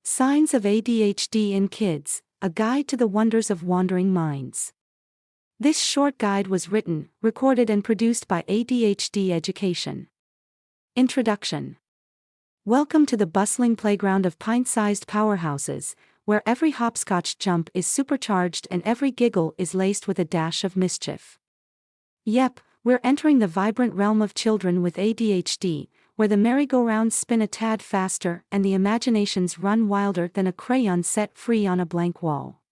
Signs of ADHD in Kids, A Guide to the Wonders of Wandering Minds. This short guide was written, recorded and produced by ADHD Education. Introduction. Welcome to the bustling playground of pint-sized powerhouses, where every hopscotch jump is supercharged and every giggle is laced with a dash of mischief. Yep, we're entering the vibrant realm of children with ADHD, where the merry-go-rounds spin a tad faster and the imaginations run wilder than a crayon set free on a blank wall.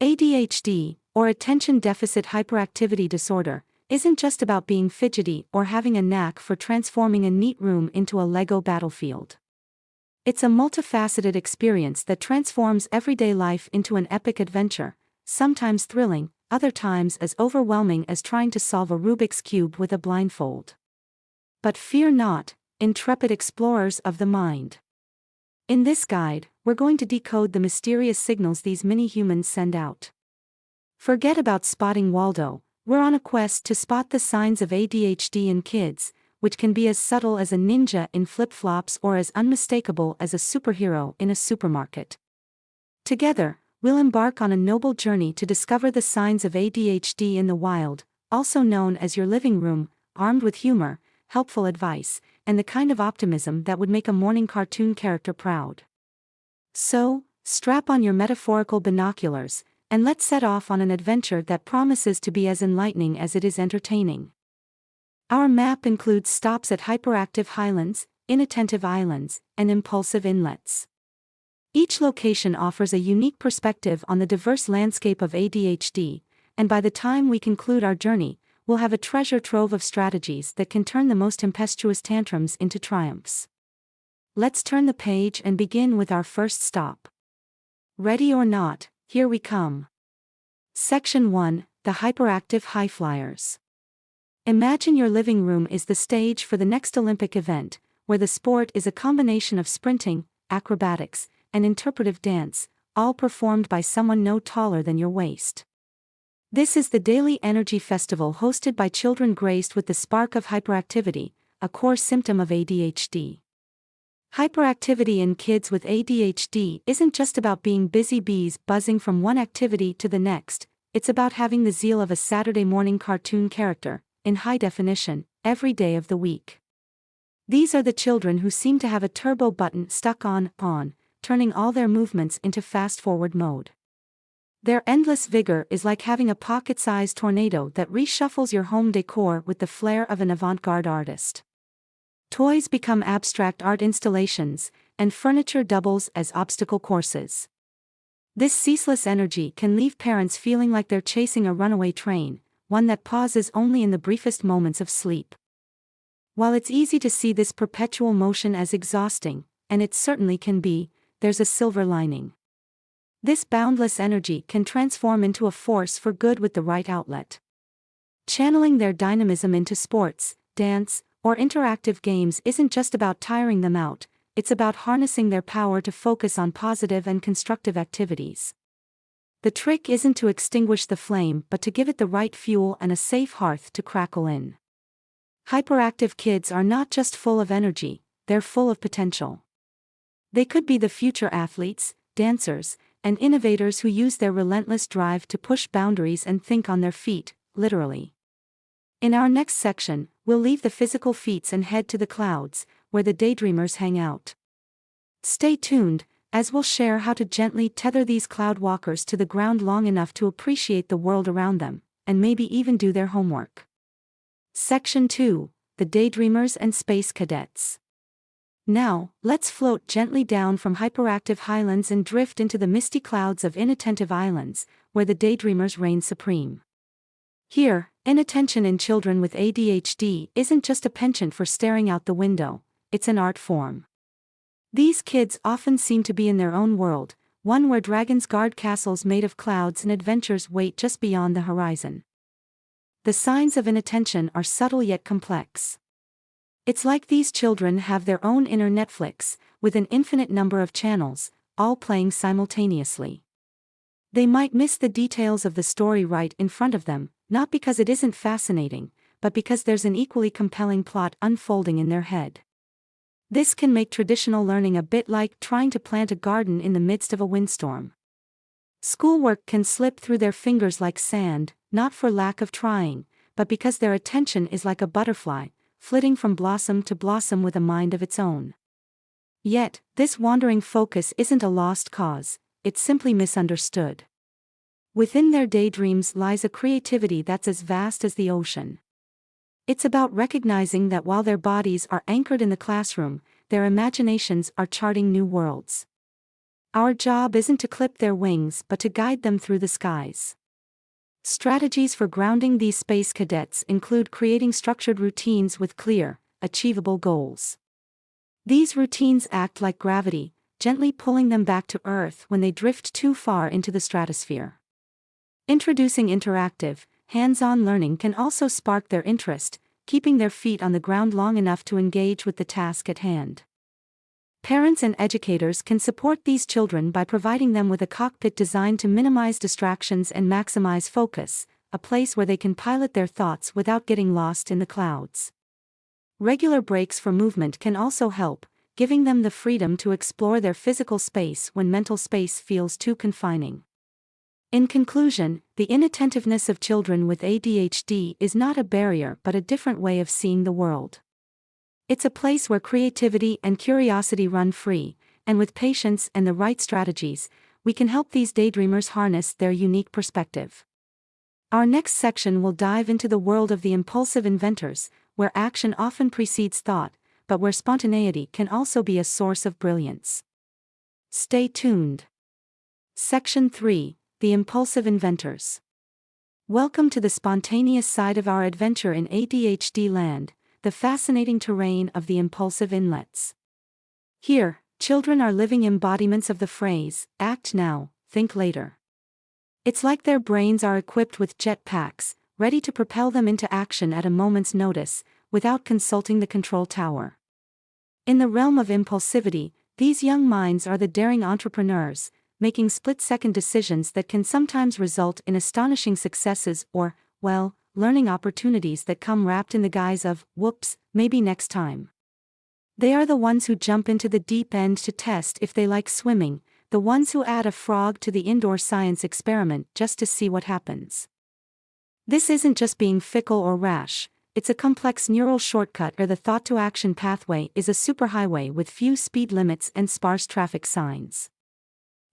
ADHD, or Attention Deficit Hyperactivity Disorder, isn't just about being fidgety or having a knack for transforming a neat room into a Lego battlefield. It's a multifaceted experience that transforms everyday life into an epic adventure, sometimes thrilling, other times as overwhelming as trying to solve a Rubik's Cube with a blindfold. But fear not, intrepid explorers of the mind. In this guide, we're going to decode the mysterious signals these mini-humans send out. Forget about spotting Waldo, we're on a quest to spot the signs of ADHD in kids, which can be as subtle as a ninja in flip-flops or as unmistakable as a superhero in a supermarket. Together, we'll embark on a noble journey to discover the signs of ADHD in the wild, also known as your living room, armed with humor, helpful advice, and the kind of optimism that would make a morning cartoon character proud. So, strap on your metaphorical binoculars, and let's set off on an adventure that promises to be as enlightening as it is entertaining. Our map includes stops at hyperactive highlands, inattentive islands, and impulsive inlets. Each location offers a unique perspective on the diverse landscape of ADHD, and by the time we conclude our journey, we'll have a treasure trove of strategies that can turn the most tempestuous tantrums into triumphs. Let's turn the page and begin with our first stop. Ready or not, here we come. Section 1, The Hyperactive High Flyers. Imagine your living room is the stage for the next Olympic event, where the sport is a combination of sprinting, acrobatics, and interpretive dance, all performed by someone no taller than your waist. This is the daily energy festival hosted by children graced with the spark of hyperactivity, a core symptom of ADHD. Hyperactivity in kids with ADHD isn't just about being busy bees buzzing from one activity to the next, it's about having the zeal of a Saturday morning cartoon character, in high definition, every day of the week. These are the children who seem to have a turbo button stuck on, turning all their movements into fast-forward mode. Their endless vigor is like having a pocket-sized tornado that reshuffles your home decor with the flair of an avant-garde artist. Toys become abstract art installations, and furniture doubles as obstacle courses. This ceaseless energy can leave parents feeling like they're chasing a runaway train, one that pauses only in the briefest moments of sleep. While it's easy to see this perpetual motion as exhausting, and it certainly can be, there's a silver lining. This boundless energy can transform into a force for good with the right outlet. Channeling their dynamism into sports, dance, or interactive games isn't just about tiring them out, it's about harnessing their power to focus on positive and constructive activities. The trick isn't to extinguish the flame but to give it the right fuel and a safe hearth to crackle in. Hyperactive kids are not just full of energy, they're full of potential. They could be the future athletes, dancers, and innovators who use their relentless drive to push boundaries and think on their feet, literally. In our next section, we'll leave the physical feats and head to the clouds, where the daydreamers hang out. Stay tuned, as we'll share how to gently tether these cloud walkers to the ground long enough to appreciate the world around them, and maybe even do their homework. Section 2, The Daydreamers and Space Cadets. Now, let's float gently down from hyperactive highlands and drift into the misty clouds of inattentive islands, where the daydreamers reign supreme. Here, inattention in children with ADHD isn't just a penchant for staring out the window, it's an art form. These kids often seem to be in their own world, one where dragons guard castles made of clouds and adventures wait just beyond the horizon. The signs of inattention are subtle yet complex. It's like these children have their own inner Netflix, with an infinite number of channels, all playing simultaneously. They might miss the details of the story right in front of them, not because it isn't fascinating, but because there's an equally compelling plot unfolding in their head. This can make traditional learning a bit like trying to plant a garden in the midst of a windstorm. Schoolwork can slip through their fingers like sand, not for lack of trying, but because their attention is like a butterfly, flitting from blossom to blossom with a mind of its own. Yet, this wandering focus isn't a lost cause, it's simply misunderstood. Within their daydreams lies a creativity that's as vast as the ocean. It's about recognizing that while their bodies are anchored in the classroom, their imaginations are charting new worlds. Our job isn't to clip their wings but to guide them through the skies. Strategies for grounding these space cadets include creating structured routines with clear, achievable goals. These routines act like gravity, gently pulling them back to Earth when they drift too far into the stratosphere. Introducing interactive, hands-on learning can also spark their interest, keeping their feet on the ground long enough to engage with the task at hand. Parents and educators can support these children by providing them with a cockpit designed to minimize distractions and maximize focus, a place where they can pilot their thoughts without getting lost in the clouds. Regular breaks for movement can also help, giving them the freedom to explore their physical space when mental space feels too confining. In conclusion, the inattentiveness of children with ADHD is not a barrier but a different way of seeing the world. It's a place where creativity and curiosity run free, and with patience and the right strategies, we can help these daydreamers harness their unique perspective. Our next section will dive into the world of the impulsive inventors, where action often precedes thought, but where spontaneity can also be a source of brilliance. Stay tuned. Section 3: The Impulsive Inventors. Welcome to the spontaneous side of our adventure in ADHD land, the fascinating terrain of the impulsive inlets. Here, children are living embodiments of the phrase, "act now, think later." It's like their brains are equipped with jet packs, ready to propel them into action at a moment's notice, without consulting the control tower. In the realm of impulsivity, these young minds are the daring entrepreneurs, making split-second decisions that can sometimes result in astonishing successes or, well, learning opportunities that come wrapped in the guise of, whoops, maybe next time. They are the ones who jump into the deep end to test if they like swimming, the ones who add a frog to the indoor science experiment just to see what happens. This isn't just being fickle or rash, it's a complex neural shortcut where the thought-to-action pathway is a superhighway with few speed limits and sparse traffic signs.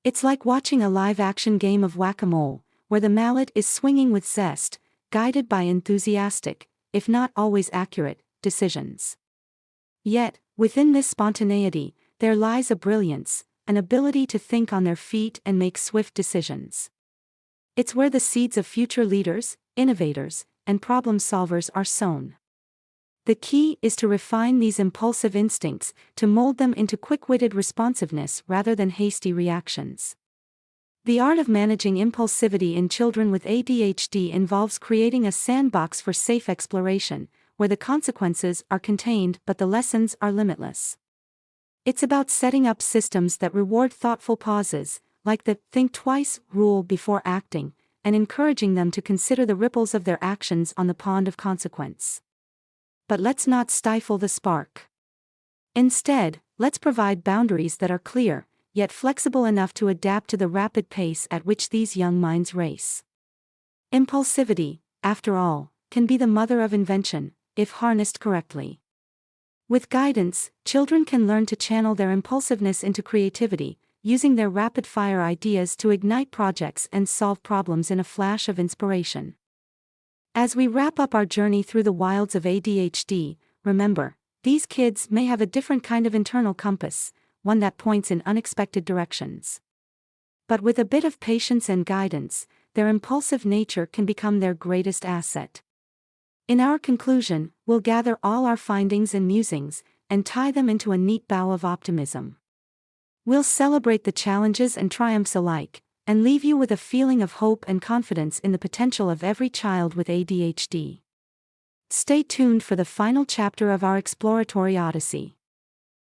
It's like watching a live-action game of whack-a-mole, where the mallet is swinging with zest, guided by enthusiastic, if not always accurate, decisions. Yet, within this spontaneity, there lies a brilliance, an ability to think on their feet and make swift decisions. It's where the seeds of future leaders, innovators, and problem solvers are sown. The key is to refine these impulsive instincts, to mold them into quick-witted responsiveness rather than hasty reactions. The art of managing impulsivity in children with ADHD involves creating a sandbox for safe exploration, where the consequences are contained but the lessons are limitless. It's about setting up systems that reward thoughtful pauses, like the "think twice" rule before acting, and encouraging them to consider the ripples of their actions on the pond of consequence. But let's not stifle the spark. Instead, let's provide boundaries that are clear, yet flexible enough to adapt to the rapid pace at which these young minds race. Impulsivity, after all, can be the mother of invention, if harnessed correctly. With guidance, children can learn to channel their impulsiveness into creativity, using their rapid-fire ideas to ignite projects and solve problems in a flash of inspiration. As we wrap up our journey through the wilds of ADHD, remember, these kids may have a different kind of internal compass, one that points in unexpected directions. But with a bit of patience and guidance, their impulsive nature can become their greatest asset. In our conclusion, we'll gather all our findings and musings, and tie them into a neat bow of optimism. We'll celebrate the challenges and triumphs alike, and leave you with a feeling of hope and confidence in the potential of every child with ADHD. Stay tuned for the final chapter of our exploratory odyssey.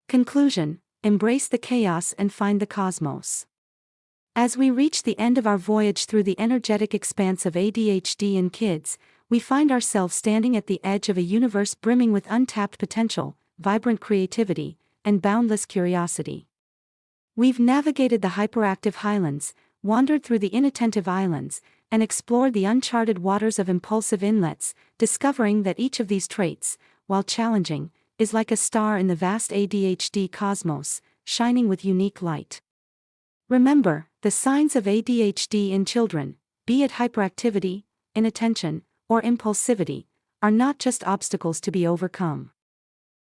Conclusion: embrace the chaos and find the cosmos. As we reach the end of our voyage through the energetic expanse of ADHD in kids, we find ourselves standing at the edge of a universe brimming with untapped potential, vibrant creativity, and boundless curiosity. We've navigated the hyperactive highlands, wandered through the inattentive islands, and explored the uncharted waters of impulsive inlets, discovering that each of these traits, while challenging, is like a star in the vast ADHD cosmos, shining with unique light. Remember, the signs of ADHD in children, be it hyperactivity, inattention, or impulsivity, are not just obstacles to be overcome.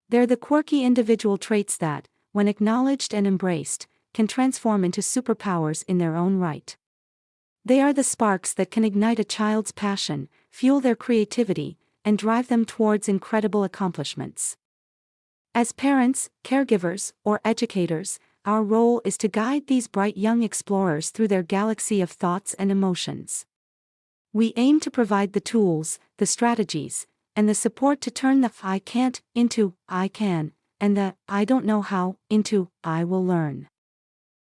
They're the quirky individual traits that, when acknowledged and embraced, can transform into superpowers in their own right. They are the sparks that can ignite a child's passion, fuel their creativity, and drive them towards incredible accomplishments. As parents, caregivers, or educators, our role is to guide these bright young explorers through their galaxy of thoughts and emotions. We aim to provide the tools, the strategies, and the support to turn the "I can't" into "I can," and the "I don't know how" into "I will learn."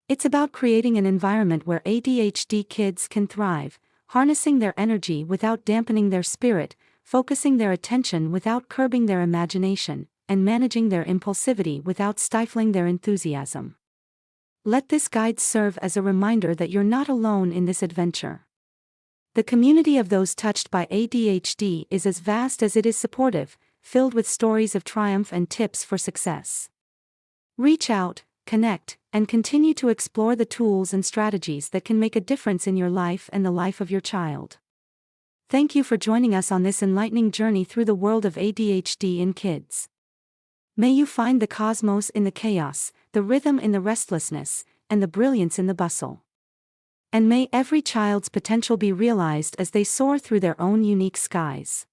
It's about creating an environment where ADHD kids can thrive, harnessing their energy without dampening their spirit, focusing their attention without curbing their imagination, and managing their impulsivity without stifling their enthusiasm. Let this guide serve as a reminder that you're not alone in this adventure. The community of those touched by ADHD is as vast as it is supportive, filled with stories of triumph and tips for success. Reach out, connect, and continue to explore the tools and strategies that can make a difference in your life and the life of your child. Thank you for joining us on this enlightening journey through the world of ADHD in kids. May you find the cosmos in the chaos, the rhythm in the restlessness, and the brilliance in the bustle. And may every child's potential be realized as they soar through their own unique skies.